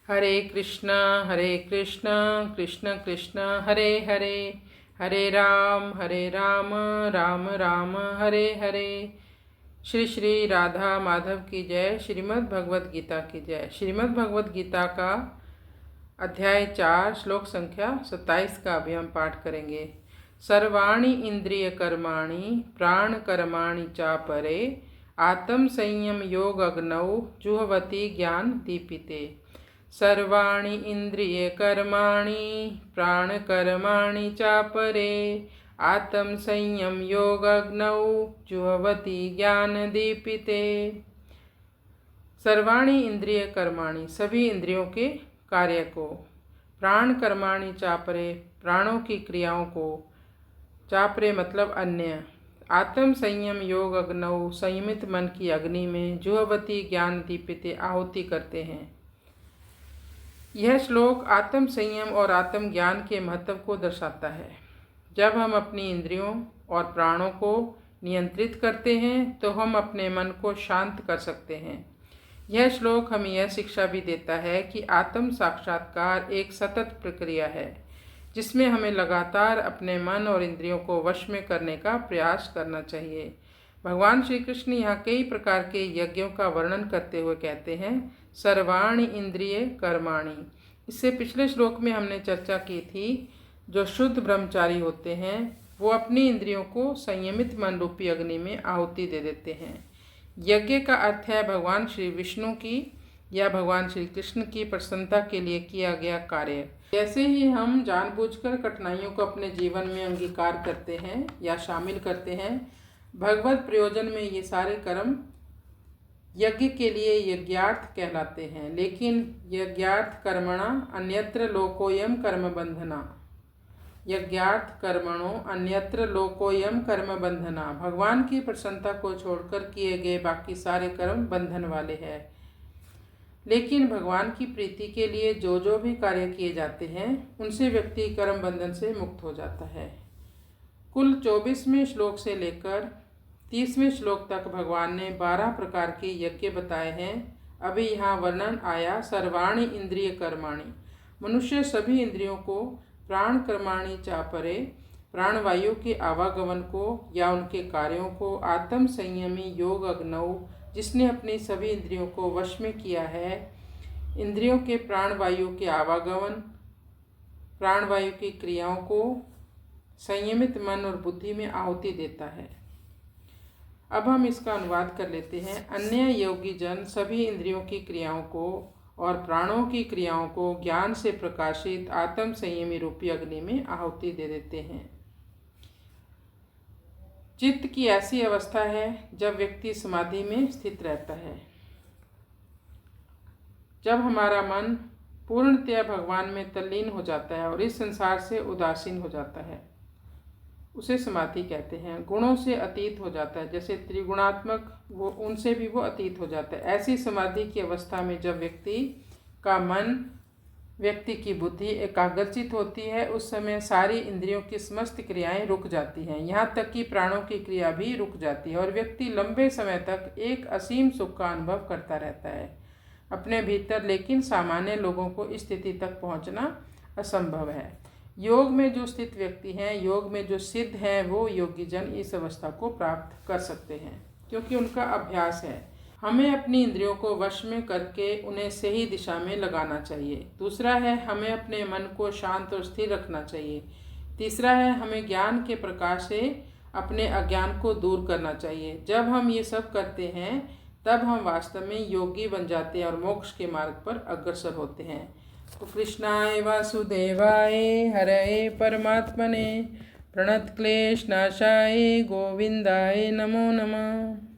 हरे कृष्ण कृष्ण कृष्ण हरे हरे, हरे राम राम राम हरे हरे। श्री श्री राधा माधव की जय। श्रीमद् भगवद गीता की जय। श्रीमद् भगवद गीता का अध्याय 4 श्लोक संख्या 27 का अभी हम पाठ करेंगे। सर्वाणि इंद्रिय कर्माणि प्राण कर्माणि चापरे आत्म संयम योग अग्नौ जुह्वति ज्ञान दीपिते। सर्वाणि इंद्रिय कर्माणि प्राण कर्माणि चापरे आत्म संयम योग अग्नौ जुह्वति ज्ञान दीपिते। सर्वाणि इंद्रिय कर्माणि सभी इंद्रियों के कार्य को, प्राण कर्माणि चापरे प्राणों की क्रियाओं को, चापरे मतलब अन्य, आत्म संयम योग अग्नौ संयमित मन की अग्नि में जुह्वति ज्ञान दीपिते आहुति करते हैं। यह श्लोक आत्म संयम और आत्म ज्ञान के महत्व को दर्शाता है। जब हम अपनी इंद्रियों और प्राणों को नियंत्रित करते हैं तो हम अपने मन को शांत कर सकते हैं। यह श्लोक हमें यह शिक्षा भी देता है कि आत्म साक्षात्कार एक सतत प्रक्रिया है जिसमें हमें लगातार अपने मन और इंद्रियों को वश में करने का प्रयास करना चाहिए। भगवान श्री कृष्ण यहाँ कई प्रकार के यज्ञों का वर्णन करते हुए कहते हैं सर्वाणि इंद्रिय कर्माणि। इससे पिछले श्लोक में हमने चर्चा की थी, जो शुद्ध ब्रह्मचारी होते हैं वो अपनी इंद्रियों को संयमित मन रूपी अग्नि में आहुति दे देते हैं। यज्ञ का अर्थ है भगवान श्री विष्णु की या भगवान श्री कृष्ण की प्रसन्नता के लिए किया गया कार्य। जैसे ही हम जानबूझकर कठिनाइयों को अपने जीवन में अंगीकार करते हैं या शामिल करते हैं, भगवत प्रयोजन में ये सारे कर्म यज्ञ के लिए यज्ञार्थ कहलाते हैं। लेकिन यज्ञार्थ कर्मणा अन्यत्र लोकोयम कर्म बंधना, यज्ञार्थ कर्मणो अन्यत्र लोकोयम कर्म बंधना, भगवान की प्रसन्नता को छोड़कर किए गए बाकी सारे कर्म बंधन वाले हैं। लेकिन भगवान की प्रीति के लिए जो भी कार्य किए जाते हैं उनसे व्यक्ति कर्म बंधन से मुक्त हो जाता है। कुल 24वें श्लोक से लेकर 30वें श्लोक तक भगवान ने 12 प्रकार के यज्ञ बताए हैं। अभी यहाँ वर्णन आया सर्वाणि इंद्रिय कर्माणि। मनुष्य सभी इंद्रियों को प्राण कर्माणि चापरे प्राणवायु के आवागमन को या उनके कार्यों को, आत्म संयमी योग अग्नौ जिसने अपनी सभी इंद्रियों को वश में किया है, इंद्रियों के प्राणवायु के आवागमन, प्राणवायु की क्रियाओं को संयमित मन और बुद्धि में आहुति देता है। अब हम इसका अनुवाद कर लेते हैं। अन्य योगी जन सभी इंद्रियों की क्रियाओं को और प्राणों की क्रियाओं को ज्ञान से प्रकाशित आत्म संयमी रूपी अग्नि में आहुति दे देते हैं। चित्त की ऐसी अवस्था है जब व्यक्ति समाधि में स्थित रहता है। जब हमारा मन पूर्णतया भगवान में तल्लीन हो जाता है और इस संसार से उदासीन हो जाता है, उसे समाधि कहते हैं। गुणों से अतीत हो जाता है, जैसे त्रिगुणात्मक वो उनसे भी वो अतीत हो जाता है। ऐसी समाधि की अवस्था में जब व्यक्ति का मन, व्यक्ति की बुद्धि एकाग्रचित होती है, उस समय सारी इंद्रियों की समस्त क्रियाएं रुक जाती हैं। यहाँ तक कि प्राणों की क्रिया भी रुक जाती है और व्यक्ति लंबे समय तक एक असीम सुख का अनुभव करता रहता है अपने भीतर। लेकिन सामान्य लोगों को इस स्थिति तक पहुँचना असंभव है। योग में जो स्थित व्यक्ति हैं, योग में जो सिद्ध हैं, वो योगी जन इस अवस्था को प्राप्त कर सकते हैं क्योंकि उनका अभ्यास है। हमें अपनी इंद्रियों को वश में करके उन्हें सही दिशा में लगाना चाहिए। दूसरा है हमें अपने मन को शांत और स्थिर रखना चाहिए। तीसरा है हमें ज्ञान के प्रकाश से अपने अज्ञान को दूर करना चाहिए। जब हम ये सब करते हैं तब हम वास्तव में योगी बन जाते हैं और मोक्ष के मार्ग पर अग्रसर होते हैं। तो कृष्णाय वासुदेवाय हरये परमात्मने प्रणतक्लेशनाशाय गोविंदाय नमो नमः।